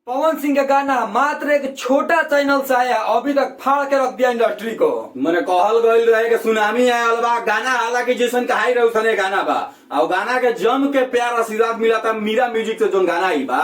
पवन सिंह का गाना मात्र एक छोटा चैनल से आया, अभी तक फाड़ के रख दिया इंडस्ट्री को। मैंने कहल गईल रहे कि सुनामी आयल बा, गाना हालांकि जैसन कहाई रहे उसने गाना बा और गाना के जम के प्यार आशीर्वाद मिला था मीरा म्यूजिक से जो गाना आई बा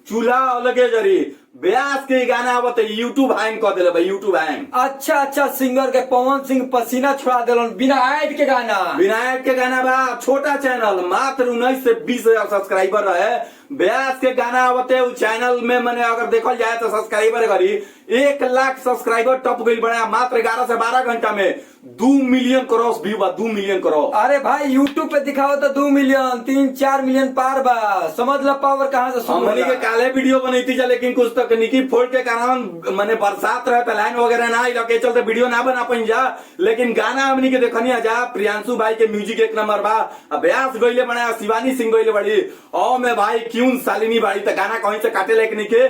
चूल्हा अलगे जरी ब्यास के गाना आवत यूट्यूब हैंग कर दिले भाई, यूट्यूब हैंग। अच्छा सिंगर के पवन सिंह पसीना छुड़ा दिलन बिना ऐड के गाना। बिना ऐड के गाना बा, छोटा चैनल मात्र 19 से 20 हजार सब्सक्राइबर रहे। ब्यास के गाना आवते उस चैनल में मैंने अगर देखल जाए तो सब्सक्राइबर करी 1 लाख सब्सक्राइबर टप गई बड़ा मात्र 11 से 12 घंटा में 2 मिलियन क्रॉस व्यू बा, 2 मिलियन क्रॉस। अरे भाई यूट्यूब पे दिखाओ तो 2 मिलियन 3-4 मिलियन पार बा, समझ लो पावर कहाँ से शुरू हमनी के काले वीडियो बनती जा, लेकिन कुछ तकनीकी फॉल्ट के कारण मैंने बरसात रहे लाइन वगैरह ना के चलते वीडियो ना बना पाई जा, लेकिन गाना हमनी के देखनी जा। प्रियांशु भाई के म्यूजिक 1 नंबर बा, ब्यास गईले बना, शिवानी सिंह गईले बड़ी और मैं भाई क्यों शालिनी बाड़ी तक गाना कहीं से काटे लेके निके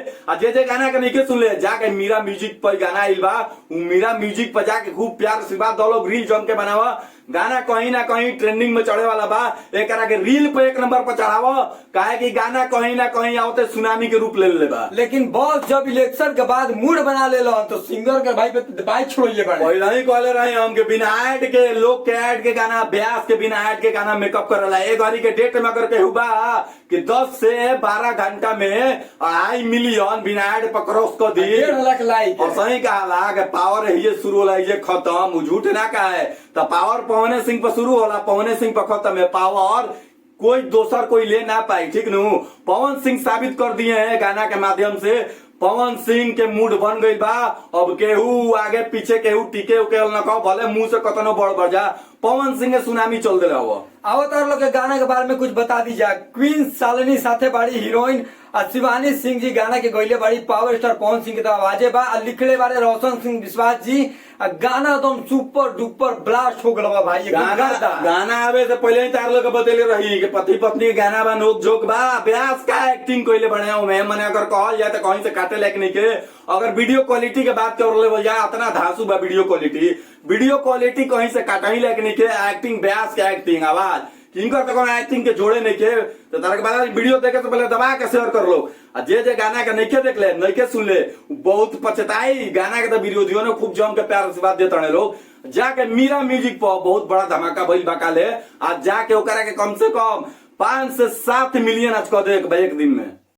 जे गाना के निके सुन ले जाके मीरा म्यूजिक पर गाना आइल बा, मीरा म्यूजिक पर जाके खूब प्यार आशीर्वाद दो लोग रील जम के बनावा। गाना कहीं ना कहीं ट्रेंडिंग में चढ़े वाला बा, एक के रील पे 1 नंबर पर चढ़ावा, काहे कि गाना कहीं ना कहीं आवते सुनामी के रूप ले ले बा। लेकिन बॉस जब इलेक्शन के बाद मूड बना ले तो सिंगर के भाई पे बाइक छोड़िए बड़े पहले ही कहले रहे हम के बिना ऐड के लोग के ऐड के गाना, ब्यास के बिना ऐड के गाना मेकअप करला। एक घड़ी के डेट में अगर कहू बा कि 10 से 12 घंटा में 2.5 मिलियन बिना ऐड पर क्रॉस कर दी, 1.5 लाख लाइक। और सही कहा कि पावर है ये शुरू होला ये खत्म, झूठ ना कहा है। तो पावर पवने सिंह पर शुरू होला, पवने सिंह पर खत्म है पावर, कोई दोसर कोई ले ना पाई। ठीक नु पवन सिंह साबित कर दिए हैं गाना के माध्यम से। पवन सिंह के मूड बन गई बा, अब केहू आगे पीछे केहू टीके उके न कहो, भले मुंह से कतनो बढ़ जा, पवन सिंह के सुनामी चल दे रहा। अवतार लोग के गाना के बारे में कुछ बता दीजिए। क्वीन शालिनी साथे बाड़ी हीरोइन और शिवानी सिंह जी गाना के गईले बाड़ी, पावर स्टार पवन सिंह के तो आवाजे बा, लिखले बारे रोशन सिंह विश्वास जी। गाना एकदम सुपर डुपर ब्लास्ट हो गया भाई। गाना आवे से पहले ही तार लोग बतेले रही कि पति पत्नी के गाना बा, नोक जोक बा, ब्यास का एक्टिंग कइले बने में मैंने अगर कहल जाए तो कहीं से काटे लेके नहीं के। अगर वीडियो क्वालिटी के बात कर ले बोल जाए इतना धांसू बा वीडियो क्वालिटी कहीं से काटा ही लेके नहीं के। एक्टिंग ब्यास के एक्टिंग आवाज किंकर तो एक्टिंग के जोड़े नहीं के। तो तारा के बाद वीडियो देखे तो पहले दबा के शेयर कर लो, जे गाना के नहीं के देख ले नहीं के सुन ले बहुत पछताई। गाना के तो विरोधियों ने खूब जम के प्यार आशीर्वाद देते हैं लोग। जाके मीरा म्यूजिक पर बहुत बड़ा धमाका भइल बकाले, आज जाके ओकरा के कम से कम 5 से 7 मिलियन आज कह दे एक दिन में।